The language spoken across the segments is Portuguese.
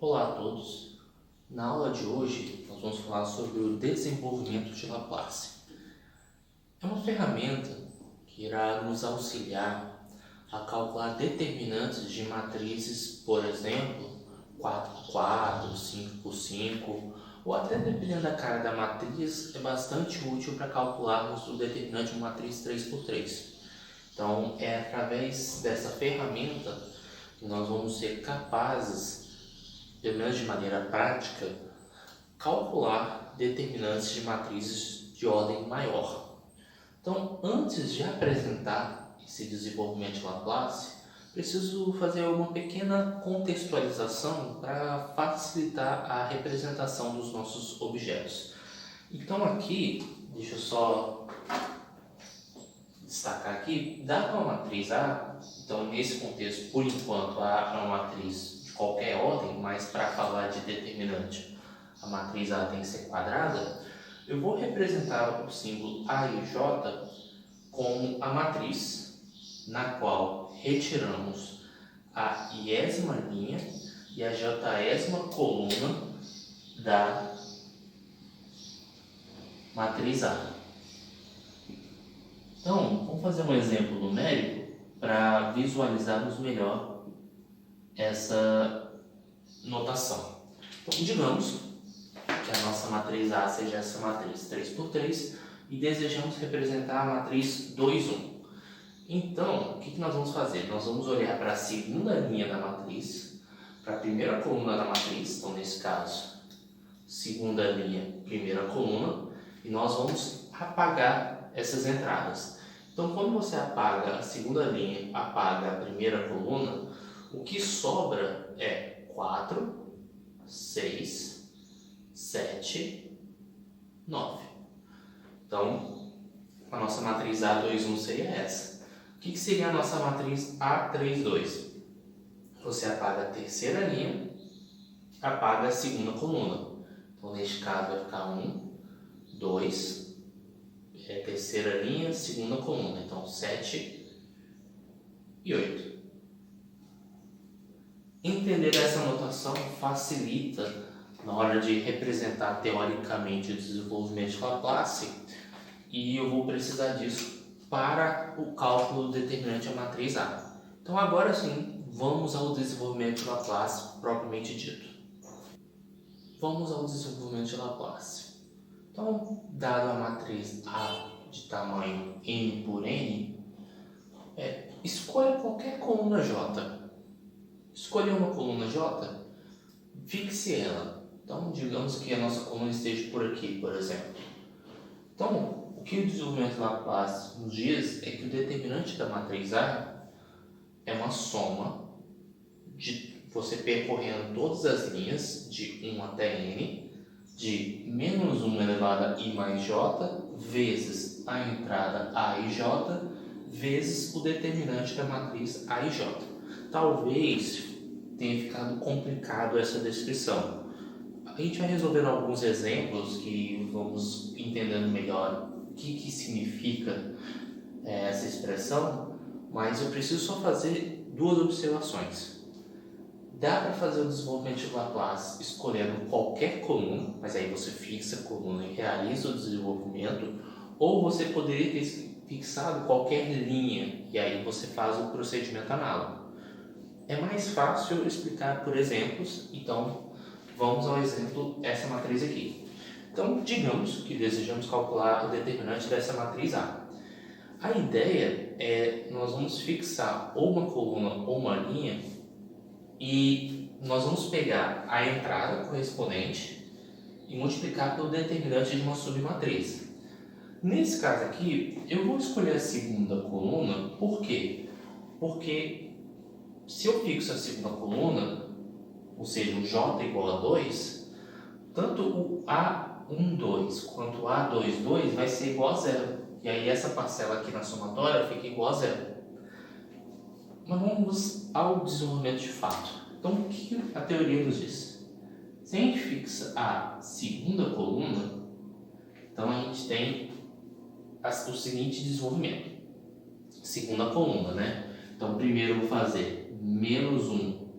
Olá a todos! Na aula de hoje nós vamos falar sobre o desenvolvimento de Laplace. É uma ferramenta que irá nos auxiliar a calcular determinantes de matrizes, por exemplo, 4x4, 5x5, ou até dependendo da cara da matriz, é bastante útil para calcularmos o determinante de uma matriz 3x3. Então é através dessa ferramenta que nós vamos ser capazes, pelo menos de maneira prática, calcular determinantes de matrizes de ordem maior. Então, antes de apresentar esse desenvolvimento de Laplace, preciso fazer uma pequena contextualização para facilitar a representação dos nossos objetos. Então aqui, deixa eu só destacar aqui, dá para uma matriz A, então nesse contexto, por enquanto, A é uma matriz de qualquer ordem, mas para falar de determinante, a matriz A tem que ser quadrada. Eu vou representar o símbolo A e J como a matriz na qual retiramos a iésima linha e a jésima coluna da matriz A. Então, vamos fazer um exemplo numérico para visualizarmos melhor essa notação. Então, digamos que a nossa matriz A seja essa matriz 3x3 e desejamos representar a matriz 2,1. Então, o que nós vamos fazer? Nós vamos olhar para a segunda linha da matriz, para a primeira coluna da matriz, então nesse caso, segunda linha, primeira coluna, e nós vamos apagar essas entradas. Então, quando você apaga a segunda linha, apaga a primeira coluna, o que sobra é 4, 6, 7, 9. Então, a nossa matriz A21 seria essa. O que seria a nossa matriz A32? Você apaga a terceira linha, apaga a segunda coluna. Então, neste caso, vai ficar 1, 2, terceira linha, segunda coluna. Então, 7 e 8. Entender essa notação facilita na hora de representar teoricamente o desenvolvimento de Laplace, e eu vou precisar disso para o cálculo do determinante da matriz A. Então agora sim, vamos ao desenvolvimento de Laplace propriamente dito. Vamos ao desenvolvimento de Laplace. Então, dado a matriz A de tamanho n por n, escolha qualquer coluna J. Escolher uma coluna J, fixe ela. Então, digamos que a nossa coluna esteja por aqui, por exemplo. Então, o que o desenvolvimento de Laplace nos diz é que o determinante da matriz A é uma soma de você percorrendo todas as linhas de 1 até n, de menos 1 elevado a i mais j, vezes a entrada a e j, vezes o determinante da matriz a e j. Talvez tenha ficado complicado essa descrição. A gente vai resolvendo alguns exemplos que vamos entendendo melhor o que significa essa expressão, mas eu preciso só fazer duas observações. Dá para fazer o desenvolvimento de Laplace escolhendo qualquer coluna, mas aí você fixa a coluna e realiza o desenvolvimento, ou você poderia ter fixado qualquer linha e aí você faz o procedimento análogo. É mais fácil explicar por exemplos, então vamos ao exemplo essa matriz aqui. Então, digamos que desejamos calcular o determinante dessa matriz A. A ideia é nós vamos fixar ou uma coluna ou uma linha e nós vamos pegar a entrada correspondente e multiplicar pelo determinante de uma submatriz. Nesse caso aqui, eu vou escolher a segunda coluna, por quê? Porque se eu fixo a segunda coluna, ou seja, o J igual a 2, tanto o A12 quanto o A22 vai ser igual a 0. E aí essa parcela aqui na somatória fica igual a 0. Mas vamos ao desenvolvimento de fato. Então, o que a teoria nos diz? Se a gente fixa a segunda coluna, então a gente tem o seguinte desenvolvimento. Segunda coluna, né? Então, primeiro eu vou fazer menos 1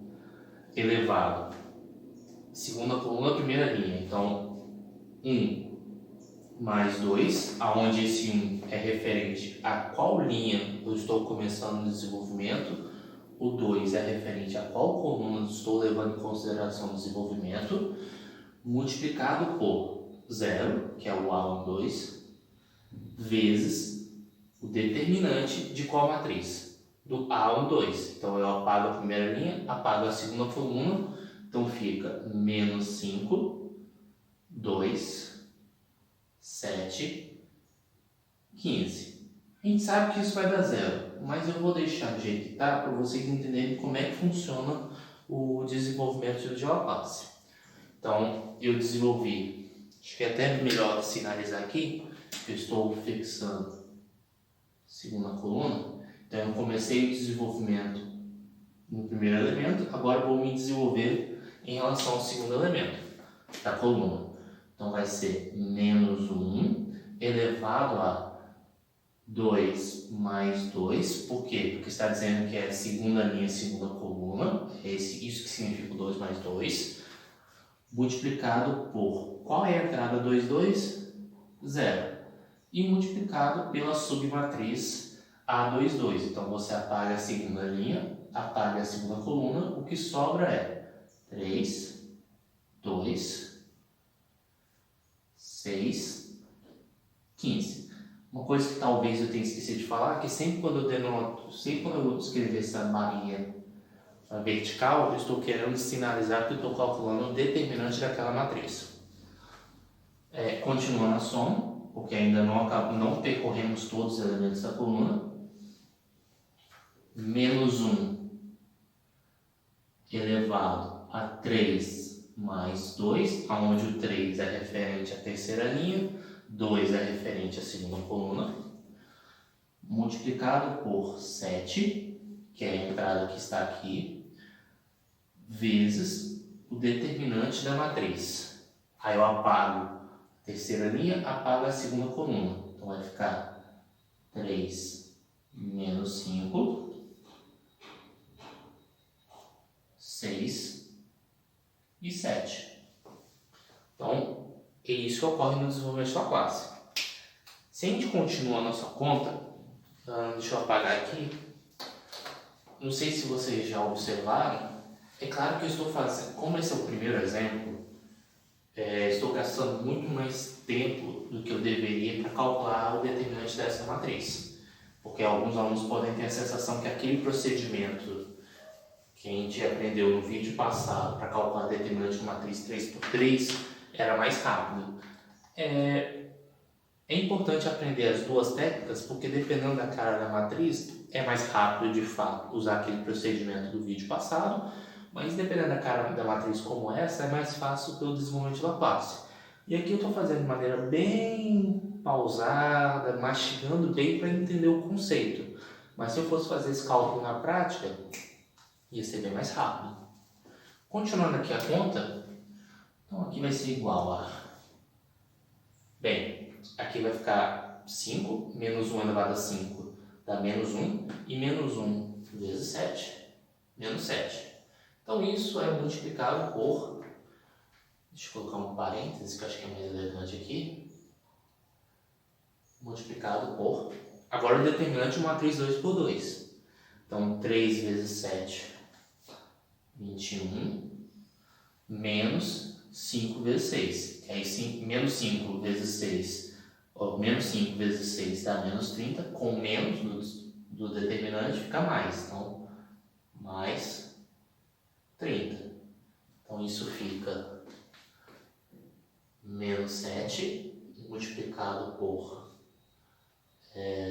elevado segunda coluna, primeira linha. Então, 1 mais 2, aonde esse 1 é referente a qual linha eu estou começando o desenvolvimento, o 2 é referente a qual coluna estou levando em consideração o desenvolvimento, multiplicado por 0, que é o A12, vezes o determinante de qual matriz? Do A12. Então eu apago a primeira linha, apago a segunda coluna, então fica menos 5, 2, 7, 15. A gente sabe que isso vai dar 0, mas eu vou deixar do jeito que está para vocês entenderem como é que funciona o desenvolvimento de Laplace. Então, eu desenvolvi, acho que é até melhor sinalizar aqui, que eu estou fixando a segunda coluna. Então, eu comecei o desenvolvimento no primeiro elemento, agora eu vou me desenvolver em relação ao segundo elemento da coluna. Então, vai ser menos 1 elevado a 2 mais 2. Por quê? Porque está dizendo que é segunda linha, segunda coluna. Isso que significa o 2 mais 2. Multiplicado por, qual é a entrada 2, 2? 0. E multiplicado pela submatriz A2, 2. Então, você apaga a segunda linha, apaga a segunda coluna. O que sobra é 3, 2, 6, 15. Uma coisa que talvez eu tenha esquecido de falar é que sempre quando eu escrever essa barrinha vertical, eu estou querendo sinalizar que eu estou calculando o determinante daquela matriz. Continuando a soma, porque ainda não percorremos todos os elementos da coluna. Menos 1 elevado a 3 mais 2, onde o 3 é referente à terceira linha, 2 é referente à segunda coluna, multiplicado por 7, que é a entrada que está aqui, vezes o determinante da matriz. Aí eu apago a terceira linha, apago a segunda coluna. Então vai ficar 3 menos 5, 6 e 7. Então, é isso que ocorre no desenvolvimento da classe. Se a gente continua a nossa conta, deixa eu apagar aqui. Não sei se vocês já observaram. É claro que eu estou fazendo, como esse é o primeiro exemplo, estou gastando muito mais tempo do que eu deveria para calcular o determinante dessa matriz. Porque alguns alunos podem ter a sensação que aquele procedimento que a gente aprendeu no vídeo passado para calcular determinante de matriz 3×3 era mais rápido. É importante aprender as duas técnicas, porque dependendo da cara da matriz, é mais rápido de fato usar aquele procedimento do vídeo passado, mas dependendo da cara da matriz como essa, é mais fácil pelo desenvolvimento de Laplace. E aqui eu estou fazendo de maneira bem pausada, mastigando bem para entender o conceito. Mas se eu fosse fazer esse cálculo na prática, ia ser bem mais rápido. Continuando aqui a conta, então aqui vai ser igual a... Bem, aqui vai ficar 5, menos 1 elevado a 5 dá menos 1, e menos 1 vezes 7, menos 7. Então isso é multiplicado por... Deixa eu colocar um parênteses, que eu acho que é mais elegante aqui. Multiplicado por... Agora o determinante de matriz 2 por 2. Então 3 vezes 7, 21, menos 5 vezes 6. Aí menos 5 vezes 6, menos 5 vezes 6 dá menos 30, com menos do determinante fica mais. Então, mais 30. Então, isso fica menos 7 multiplicado por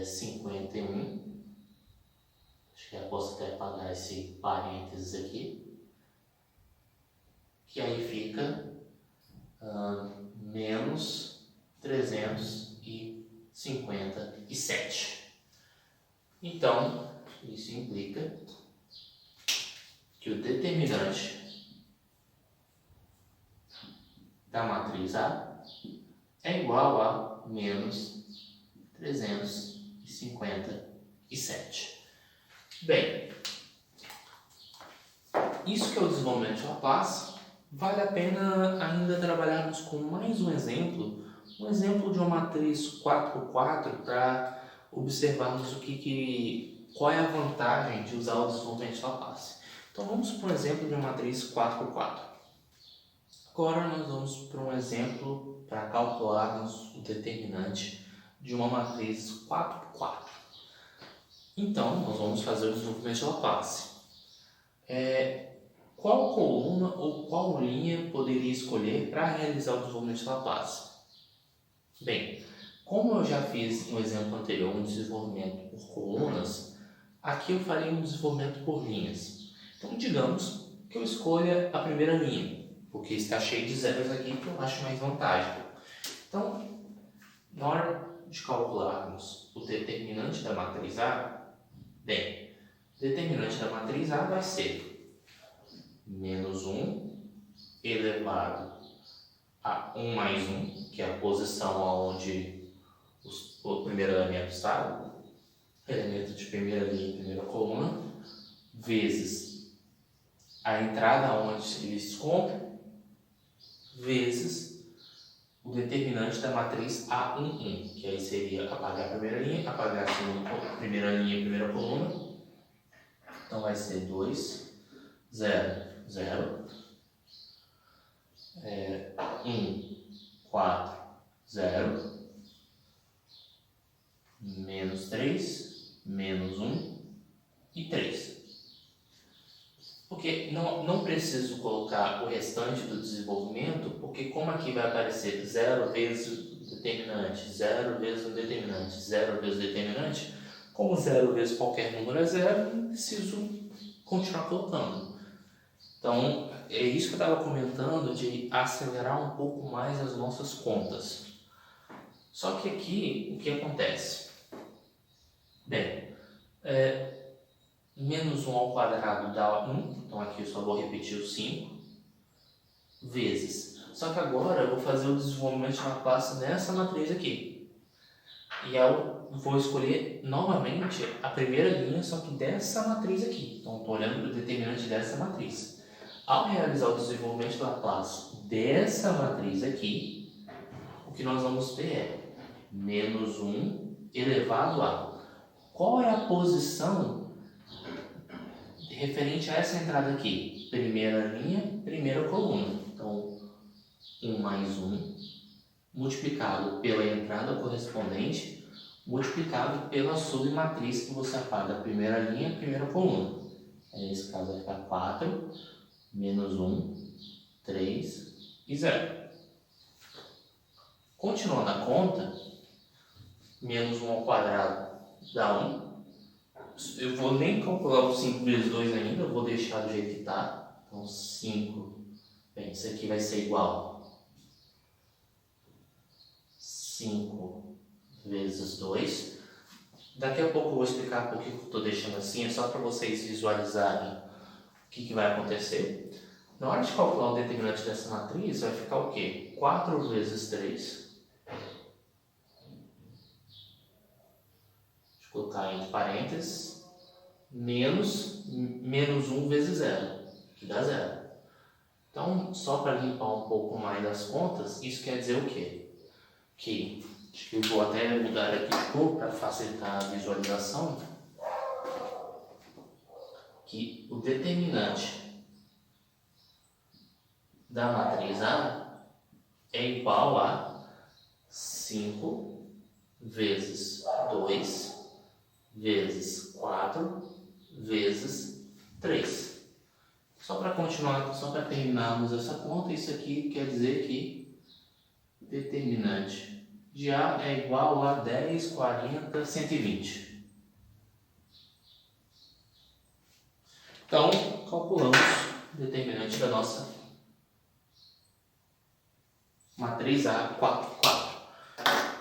51. Acho que eu posso até apagar esse parênteses aqui. Que aí fica menos 357. Então, isso implica que o determinante da matriz A é igual a menos 357. Bem, isso que é o desenvolvimento de Laplace. vale a pena ainda trabalharmos com mais um exemplo de uma matriz 4x4 para observarmos qual é a vantagem de usar o desenvolvimento de Laplace. Então vamos para um exemplo de uma matriz 4x4. Agora nós vamos para um exemplo para calcularmos o determinante de uma matriz 4x4. Então nós vamos fazer o desenvolvimento de Laplace. Qual coluna ou qual linha poderia escolher para realizar o desenvolvimento de Laplace? Bem, como eu já fiz no exemplo anterior um desenvolvimento por colunas, aqui eu farei um desenvolvimento por linhas. Então digamos que eu escolha a primeira linha, porque está cheio de zeros aqui que eu acho mais vantagem. Então, na hora de calcularmos o determinante da matriz A, bem, o determinante da matriz A vai ser menos 1 elevado a 1 mais 1, que é a posição onde o primeiro elemento está, elemento de primeira linha e primeira coluna, vezes a entrada onde ele se encontra, vezes o determinante da matriz A11, que aí seria apagar a primeira linha, apagar a primeira linha e primeira coluna. Então vai ser 2, 0, 0, 1, 4, 0, menos 3, menos 1 e 3. Porque não preciso colocar o restante do desenvolvimento, porque como aqui vai aparecer 0 vezes o determinante, 0 vezes o determinante, 0 vezes o determinante, como 0 vezes qualquer número é 0, não preciso continuar colocando. Então, é isso que eu estava comentando, de acelerar um pouco mais as nossas contas. Só que aqui, o que acontece? Bem, menos 1 ao quadrado dá 1, então aqui eu só vou repetir o 5, vezes. Só que agora eu vou fazer o desenvolvimento de Laplace nessa matriz aqui. E eu vou escolher novamente a primeira linha, só que dessa matriz aqui. Então, estou olhando para o determinante dessa matriz. Ao realizar o desenvolvimento de Laplace dessa matriz aqui, o que nós vamos ter é menos 1 elevado a... Qual é a posição referente a essa entrada aqui? Primeira linha, primeira coluna. Então, 1 mais 1 multiplicado pela entrada correspondente, multiplicado pela submatriz que você apaga a primeira linha, primeira coluna. Nesse caso vai ficar 4, menos 1, 3 e 0. Continuando a conta, menos 1 ao quadrado dá 1. Eu vou nem calcular o 5 vezes 2 ainda, eu vou deixar do jeito que está. Então 5, bem, isso aqui vai ser igual 5 vezes 2. Daqui a pouco eu vou explicar por que eu estou deixando assim, é só para vocês visualizarem o que vai acontecer. Na hora de calcular o determinante dessa matriz, vai ficar o quê? 4 vezes 3. Deixa eu colocar entre parênteses. Menos 1 vezes 0, que dá 0. Então, só para limpar um pouco mais as contas, isso quer dizer o quê? Que acho que eu vou até mudar aqui de cor para facilitar a visualização. Que o determinante da matriz A é igual a 5 vezes 2 vezes 4 vezes 3. Só para continuar, só para terminarmos essa conta, isso aqui quer dizer que determinante de A é igual a 10, 40, 120. Então, calculamos o determinante da nossa matriz A 4, 4.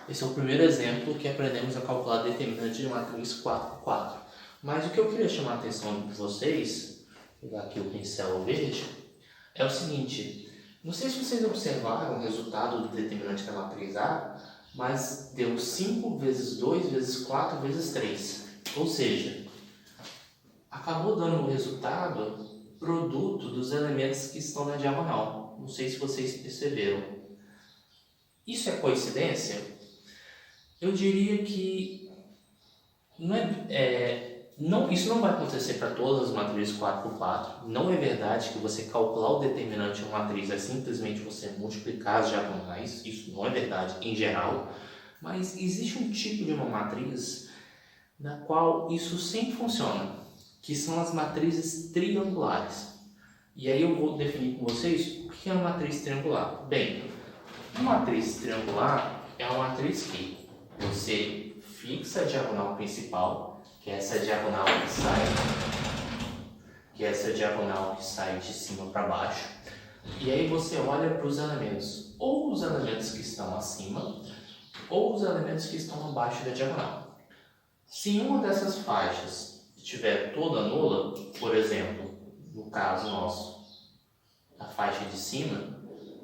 Esse é o primeiro exemplo que aprendemos a calcular determinante de matriz 4, 4. Mas o que eu queria chamar a atenção de vocês, vou pegar aqui o pincel verde, é o seguinte: não sei se vocês observaram o resultado do determinante da matriz A, mas deu 5 vezes 2 vezes 4 vezes 3. Ou seja, acabou dando o resultado produto dos elementos que estão na diagonal. Não sei se vocês perceberam. Isso é coincidência? Eu diria que isso não vai acontecer para todas as matrizes 4x4. Não é verdade que você calcular o determinante de uma matriz é simplesmente você multiplicar as diagonais. Isso não é verdade em geral. Mas existe um tipo de uma matriz na qual isso sempre funciona, que são as matrizes triangulares. E aí eu vou definir com vocês o que é uma matriz triangular. Bem, uma matriz triangular é uma matriz que você fixa a diagonal principal, que é essa diagonal que sai de cima para baixo, e aí você olha para os elementos, ou os elementos que estão acima, ou os elementos que estão abaixo da diagonal. Se uma dessas faixas estiver toda nula, por exemplo, no caso nosso, a faixa de cima,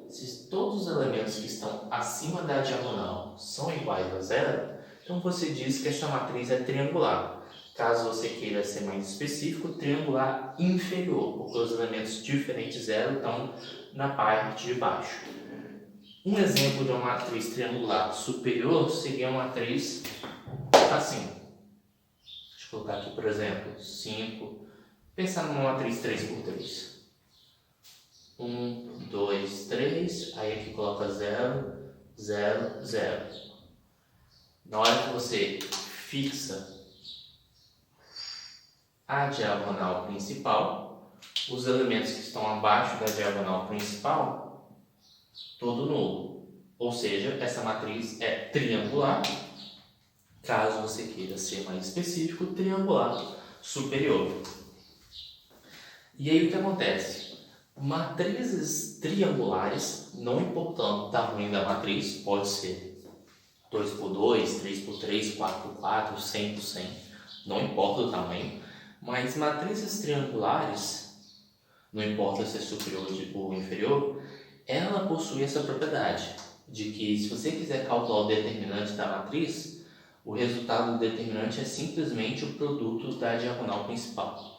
se todos os elementos que estão acima da diagonal são iguais a zero, então você diz que essa matriz é triangular. Caso você queira ser mais específico, triangular inferior, porque os elementos diferentes zero estão na parte de baixo. Um exemplo de uma matriz triangular superior seria uma matriz assim. Deixa eu colocar aqui, por exemplo, 5. Pensar numa matriz 3x3. 1, 2, 3. Aí aqui coloca 0, 0, 0. Na hora que você fixa a diagonal principal, os elementos que estão abaixo da diagonal principal, todo nulo. Ou seja, essa matriz é triangular. Caso você queira ser mais específico, triangular superior. E aí o que acontece? Matrizes triangulares, não importando o tamanho da matriz, pode ser 2x2, 3x3, 4x4, 100x100, não importa o tamanho, mas matrizes triangulares, não importa se é superior ou inferior, ela possui essa propriedade de que se você quiser calcular o determinante da matriz, o resultado do determinante é simplesmente o produto da diagonal principal.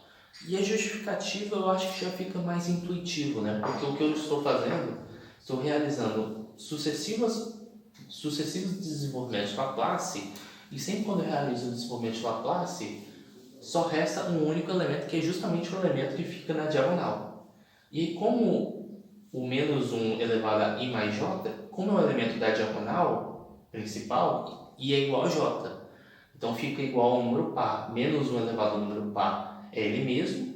E a justificativa eu acho que já fica mais intuitivo, né? Porque o que eu estou fazendo, estou realizando sucessivos desenvolvimentos de Laplace, e sempre quando eu realizo o desenvolvimento de Laplace, só resta um único elemento, que é justamente o elemento que fica na diagonal. E como o menos 1 elevado a i mais j, como é o elemento da diagonal principal, i é igual a j. Então fica igual ao número par. Menos 1 elevado ao número par é ele mesmo.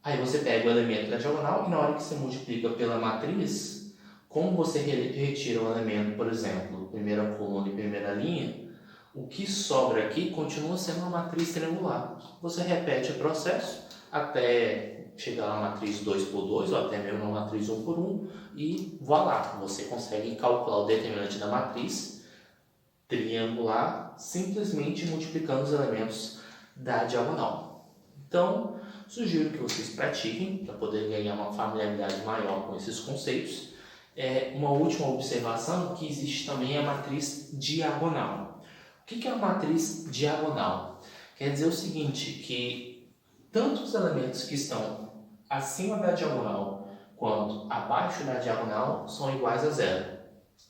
Aí você pega o elemento da diagonal e na hora que você multiplica pela matriz, como você retira o elemento, por exemplo, primeira coluna e primeira linha, o que sobra aqui continua sendo uma matriz triangular. Você repete o processo até chegar na matriz 2x2 ou até mesmo na matriz 1x1 e voilá, você consegue calcular o determinante da matriz triangular simplesmente multiplicando os elementos da diagonal. Então, sugiro que vocês pratiquem para poder ganhar uma familiaridade maior com esses conceitos. Uma última observação, que existe também a matriz diagonal. O que é a matriz diagonal? Quer dizer o seguinte, que tanto os elementos que estão acima da diagonal quanto abaixo da diagonal são iguais a zero,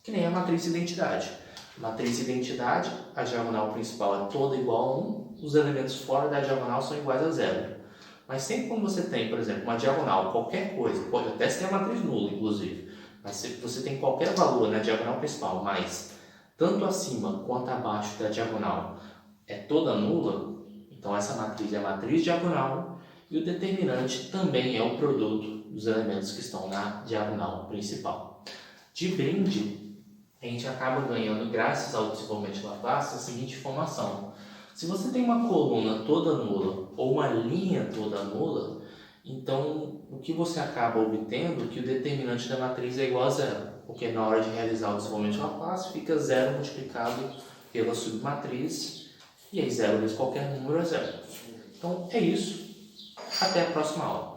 que nem a matriz identidade. Matriz identidade, a diagonal principal é toda igual a 1, os elementos fora da diagonal são iguais a zero. Mas sempre quando você tem, por exemplo, uma diagonal, qualquer coisa, pode até ser a matriz nula, inclusive, mas se você tem qualquer valor na diagonal principal, mas tanto acima quanto abaixo da diagonal é toda nula, então essa matriz é a matriz diagonal e o determinante também é o produto dos elementos que estão na diagonal principal. De brinde, a gente acaba ganhando, graças ao desenvolvimento de Laplace, a seguinte informação. Se você tem uma coluna toda nula ou uma linha toda nula, então o que você acaba obtendo é que o determinante da matriz é igual a zero, porque na hora de realizar o desenvolvimento de Laplace fica zero multiplicado pela submatriz, e aí zero vezes qualquer número é zero. Então é isso, até a próxima aula.